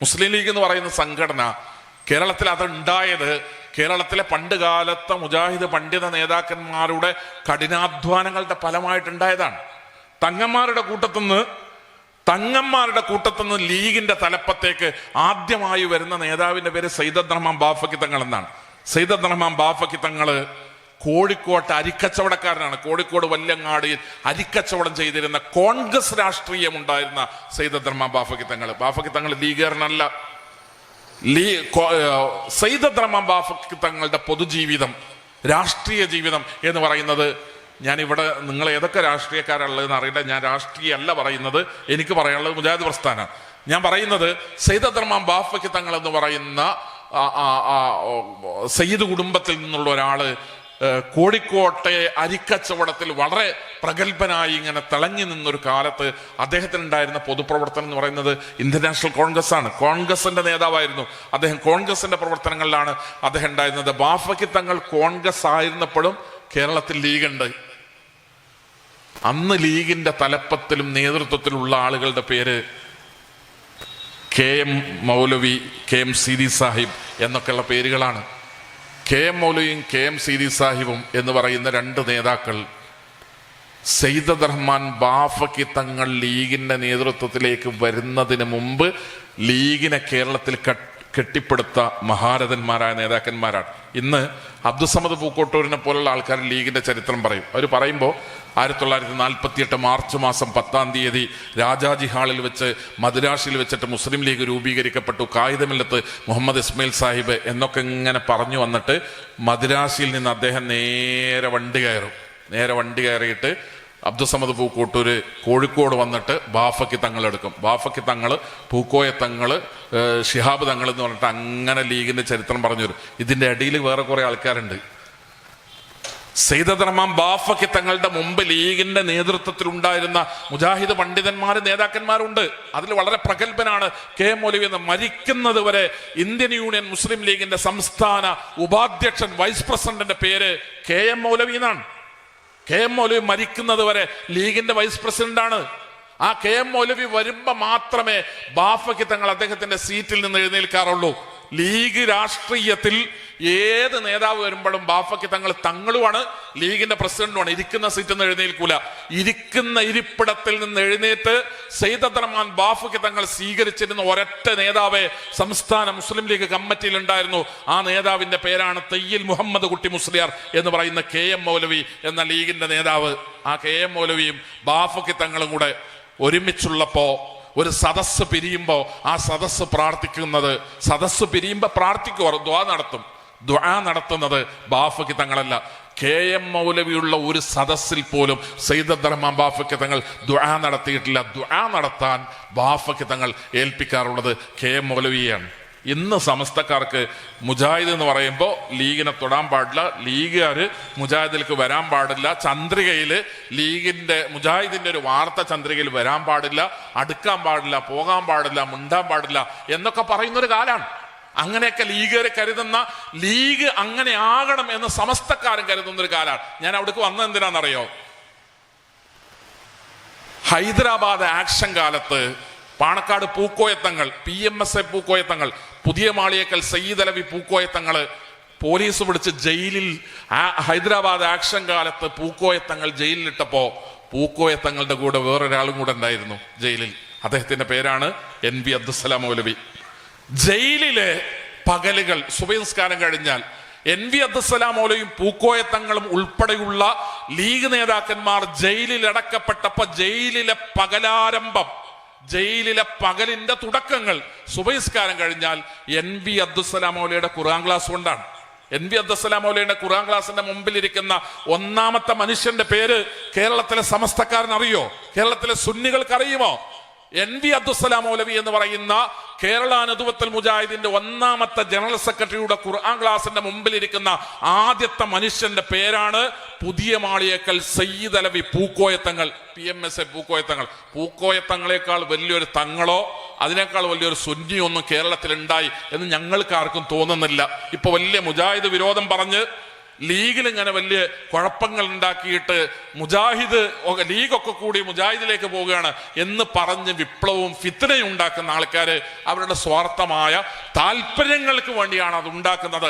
മുസ്ലിം league എന്ന് പറയുന്ന സംഘടന കേരളത്തിൽ അതുണ്ടായത് കേരളത്തിലെ പണ്ട് കാലത്തെ മുജാഹിദ് പണ്ഡിത നേതാക്കന്മാരുടെ കഠിനാധ്വാനങ്ങളുടെ ഫലമായിട്ടുണ്ടായതാണ്. തങ്ങന്മാരുടെ കൂട്ടത്തുനിന്ന് ലീഗിന്റെ തലപ്പത്തേക്ക് ആദ്യമായി വരുന്ന നേതാവിന്റെ പേര് സയ്യിദ് അബ്ദുറഹ്മാൻ ബാഫക്കി തങ്ങൾ എന്നാണ്. സയ്യിദ് അബ്ദുറഹ്മാൻ ബാഫക്കി തങ്ങള് കോഴിക്കോട്ട് അരിക്കച്ചവടക്കാരനാണ്. കോഴിക്കോട് വല്ലങ്ങാടിയിൽ അരിക്കച്ചവടം ചെയ്തിരുന്ന കോൺഗ്രസ് രാഷ്ട്രീയം ഉണ്ടായിരുന്ന സയ്യിദ് അബ്ദുറഹ്മാൻ ബാഫക്കി തങ്ങൾ ലീഗുകാരനല്ല. സയ്യിദ് അബ്ദുറഹ്മാൻ ബാഫക്കി തങ്ങളുടെ പൊതുജീവിതം, രാഷ്ട്രീയ ജീവിതം എന്ന് പറയുന്നത്, ഞാനിവിടെ നിങ്ങൾ ഏതൊക്കെ രാഷ്ട്രീയക്കാരുള്ളതെന്ന് അറിയില്ല, ഞാൻ രാഷ്ട്രീയമല്ല പറയുന്നത്, എനിക്ക് പറയാനുള്ളത് മുജാഹിദ് പ്രസ്ഥാനമാണ്. ഞാൻ പറയുന്നത് സയ്യിദ് അബ്ദുറഹ്മാൻ ബാഫക്കി തങ്ങൾ എന്ന് പറയുന്ന സയ്യിദ് കുടുംബത്തിൽ നിന്നുള്ള ഒരാള് കോഴിക്കോട്ടെ അരിക്കച്ചവടത്തിൽ വളരെ പ്രഗത്ഭനായി ഇങ്ങനെ തിളങ്ങി നിന്നൊരു കാലത്ത് അദ്ദേഹത്തിനുണ്ടായിരുന്ന പൊതുപ്രവർത്തനം എന്ന് പറയുന്നത് ഇന്ത്യൻ നാഷണൽ കോൺഗ്രസ് ആണ്. കോൺഗ്രസിന്റെ നേതാവായിരുന്നു അദ്ദേഹം. കോൺഗ്രസിന്റെ പ്രവർത്തനങ്ങളിലാണ് അദ്ദേഹം ഉണ്ടായിരുന്നത്. ബാഫക്കി തങ്ങൾ കോൺഗ്രസ് ആയിരുന്നപ്പോഴും കേരളത്തിൽ ലീഗുണ്ട്. അന്ന് ലീഗിന്റെ തലപ്പത്തിലും നേതൃത്വത്തിലുള്ള ആളുകളുടെ പേര് KM മൗലവി, KM സീതി സാഹിബ് എന്നൊക്കെയുള്ള പേരുകളാണ്. KM മൗലവിയും KM സീതി സാഹിബും എന്ന് പറയുന്ന രണ്ട് നേതാക്കൾ സയ്യിദ് അബ്ദുറഹ്മാൻ ബാഫക്കി തങ്ങൾ ലീഗിന്റെ നേതൃത്വത്തിലേക്ക് വരുന്നതിന് മുമ്പ് ലീഗിനെ കേരളത്തിൽ കെട്ടിപ്പടുത്ത മഹാരഥന്മാരായ നേതാക്കന്മാരാണ്. ഇന്ന് അബ്ദുസമദ് പൂക്കോട്ടൂരിനെ പോലുള്ള ആൾക്കാർ ലീഗിന്റെ ചരിത്രം പറയും. അവർ പറയുമ്പോൾ 1948 മാർച്ച് മാസം 10-ാം തീയതി രാജാജി ഹാളിൽ വെച്ച് മദ്രാസിൽ വെച്ചിട്ട് മുസ്ലിം ലീഗ് രൂപീകരിക്കപ്പെട്ടു, കായിദമില്ലത്ത് മുഹമ്മദ് ഇസ്മായിൽ സാഹിബ് എന്നൊക്കെ ഇങ്ങനെ പറഞ്ഞു വന്നിട്ട് മദ്രാസിൽ നിന്ന് അദ്ദേഹം നേരെ വണ്ടി കയറിയിട്ട് അബ്ദുസമദ് പൂക്കോട്ടൂര് കോഴിക്കോട് വന്നിട്ട് ബാഫക്കി തങ്ങൾ എടുക്കും. ബാഫക്കി തങ്ങൾ, പൂക്കോയ തങ്ങൾ, ഷിഹാബ് തങ്ങൾ എന്ന് പറഞ്ഞിട്ട് അങ്ങനെ ലീഗിന്റെ ചരിത്രം പറഞ്ഞു വരും. ഇതിന്റെ ഇടയിൽ വേറെ കുറെ ആൾക്കാരുണ്ട്. സയ്യിദ് അബ്ദുറഹ്മാൻ ബാഫക്കി തങ്ങളുടെ മുമ്പ് ലീഗിന്റെ നേതൃത്വത്തിൽ ഉണ്ടായിരുന്ന മുജാഹിദ് പണ്ഡിതന്മാര്, നേതാക്കന്മാരുണ്ട്. അതിൽ വളരെ പ്രഗത്ഭനാണ് KM മൗലവി എന്ന്. മരിക്കുന്നത് വരെ ഇന്ത്യൻ യൂണിയൻ മുസ്ലിം ലീഗിന്റെ സംസ്ഥാന ഉപാധ്യക്ഷൻ, വൈസ് പ്രസിഡന്റിന്റെ പേര് KM മൗലവി എന്നാണ്. KM മൗലവി മരിക്കുന്നത് വരെ ലീഗിന്റെ വൈസ് പ്രസിഡന്റാണ്. ആ KM മൗലവി വരുമ്പോ മാത്രമേ ബാഫക്കി തങ്ങൾ അദ്ദേഹത്തിന്റെ സീറ്റിൽ നിന്ന് എഴുന്നേൽക്കാറുള്ളൂ. ലീഗ് രാഷ്ട്രീയത്തിൽ ഏത് നേതാവ് വരുമ്പോഴും ബാഫക്കി തങ്ങളുമാണ് ലീഗിന്റെ പ്രസിഡന്റുമാണ്. ഇരിക്കുന്ന സീറ്റിൽ നിന്ന് എഴുന്നേൽക്കൂല. ഇരിക്കുന്ന ഇരിപ്പിടത്തിൽ നിന്ന് എഴുന്നേറ്റ് സയ്യിദ് അബ്ദുറഹ്മാൻ ബാഫക്കി തങ്ങൾ സ്വീകരിച്ചിരുന്ന ഒരൊറ്റ നേതാവേ സംസ്ഥാന മുസ്ലിം ലീഗ് കമ്മിറ്റിയിൽ ഉണ്ടായിരുന്നു. ആ നേതാവിന്റെ പേരാണ് തയ്യിൽ മുഹമ്മദ് കുട്ടി മുസ്ലിയാർ എന്ന് പറയുന്ന KM മൗലവി എന്ന ലീഗിന്റെ നേതാവ്. ആ KM മൗലവിയും ബാഫക്കി തങ്ങളും കൂടെ ഒരുമിച്ചുള്ളപ്പോ ഒരു സദസ്സ് പിരിയുമ്പോ ആ സദസ്സ് പിരിയുമ്പോ പ്രാർത്ഥിക്കുവാർ, ദുആ നടത്തുന്നത് ബാഫക്കി തങ്ങളല്ല. KM മൗലവിയുള്ള ഒരു സദസ്സിൽ പോലും സയ്യിദ് അബ്ദുറഹ്മാൻ ബാഫക്കി തങ്ങൾ ദുആ നടത്തിയിട്ടില്ല. ദുആ നടത്താൻ ബാഫക്കി തങ്ങൾ ഏൽപ്പിക്കാറുള്ളത് KM മൗലവിയാണ്. ഇന്ന് സമസ്തക്കാർക്ക് മുജാഹിദ് എന്ന് പറയുമ്പോൾ ലീഗിനെ തൊടാൻ പാടില്ല, ലീഗുകാര് മുജാഹിദിലേക്ക് വരാൻ പാടില്ല, ചന്ദ്രികയിൽ മുജാഹിദിന്റെ ഒരു വാർത്ത ചന്ദ്രികയിൽ വരാൻ പാടില്ല, അടുക്കാൻ പാടില്ല, പോകാൻ പാടില്ല, മുണ്ടാൻ പാടില്ല എന്നൊക്കെ പറയുന്നൊരു കാലാണ്. അങ്ങനെയൊക്കെ ലീഗുകാര് കരുതുന്ന, ലീഗ് അങ്ങനെ ആകണം എന്ന് സമസ്തക്കാരും കരുതുന്ന ഒരു കാലാണ്. ഞാൻ അവിടേക്ക് വന്നത് എന്തിനാണെന്നറിയോ? ഹൈദരാബാദ് ആക്ഷൻ കാലത്ത് പാണക്കാട് പൂക്കോയത്തങ്ങൾ, PMSA പൂക്കോയത്തങ്ങൾ, പുതിയ മാളിയേക്കൽ സയ്യിദ് അലവി പൂക്കോയത്തങ്ങള് പോലീസ് പിടിച്ച് ജയിലിൽ, ഹൈദരാബാദ് ആക്ഷൻ കാലത്ത് പൂക്കോയത്തങ്ങൾ ജയിലിലിട്ടപ്പോ പൂക്കോയത്തങ്ങളുടെ കൂടെ വേറൊരാളും കൂടെ ഉണ്ടായിരുന്നു ജയിലിൽ. അദ്ദേഹത്തിന്റെ പേരാണ് NV അബ്ദുസ്സലാം മൗലവി. ജയിലിലെ പകലുകൾ സുബഹി നിസ്കാരം കഴിഞ്ഞാൽ NV അബ്ദുസ്സലാം മൗലവിയും പൂക്കോയത്തങ്ങളും ഉൾപ്പെടെയുള്ള ലീഗ് നേതാക്കന്മാർ ജയിലിൽ അടക്കപ്പെട്ടപ്പോ ജയിലിലെ പകലിന്റെ തുടക്കങ്ങൾ സുബഹി നിസ്കാരം കഴിഞ്ഞാൽ NV അബ്ദുസ്സലാം മൗലവിയുടെ ഖുർആൻ ക്ലാസ് കൊണ്ടാണ്. NV അബ്ദുസ്സലാം മൗലവിയുടെ ഖുർആൻ ക്ലാസിന്റെ മുമ്പിലിരിക്കുന്ന ഒന്നാമത്തെ മനുഷ്യന്റെ പേര് കേരളത്തിലെ സമസ്തക്കാരൻ അറിയോ? കേരളത്തിലെ സുന്നികൾക്ക് അറിയുമോ? NV അബ്ദുസ്സലാം മൗലവി എന്ന് പറയുന്ന കേരള നദുവത്തുൽ മുജാഹിദിന്റെ ഒന്നാമത്തെ ജനറൽ സെക്രട്ടറിയുടെ ഖുർആൻ ക്ലാസിന്റെ മുമ്പിലിരിക്കുന്ന ആദ്യത്തെ മനുഷ്യന്റെ പേരാണ് പുതിയ മാളിയേക്കൽ സയ്യിദ് അലവി പൂക്കോയത്തങ്ങൾ, PMSA പൂക്കോയത്തങ്ങൾ. പൂക്കോയത്തങ്ങളെക്കാൾ വലിയൊരു തങ്ങളോ അതിനേക്കാൾ വലിയൊരു സുന്നിയൊന്നും കേരളത്തിൽ ഉണ്ടായി എന്ന് ഞങ്ങൾക്ക് ആർക്കും തോന്നുന്നില്ല. ഇപ്പൊ വലിയ മുജാഹിദ് വിരോധം പറഞ്ഞ് ലീഗിൽ ഇങ്ങനെ വലിയ കുഴപ്പങ്ങൾ ഉണ്ടാക്കിയിട്ട് മുജാഹിദ് ലീഗൊക്കെ കൂടി മുജാഹിദിലേക്ക് പോവുകയാണ് എന്ന് പറഞ്ഞ് വിപ്ലവവും ഫിത്നയും ഉണ്ടാക്കുന്ന ആൾക്കാർ അവരുടെ സ്വാർത്ഥമായ താല്പര്യങ്ങൾക്ക് വേണ്ടിയാണ് അത് ഉണ്ടാക്കുന്നത്.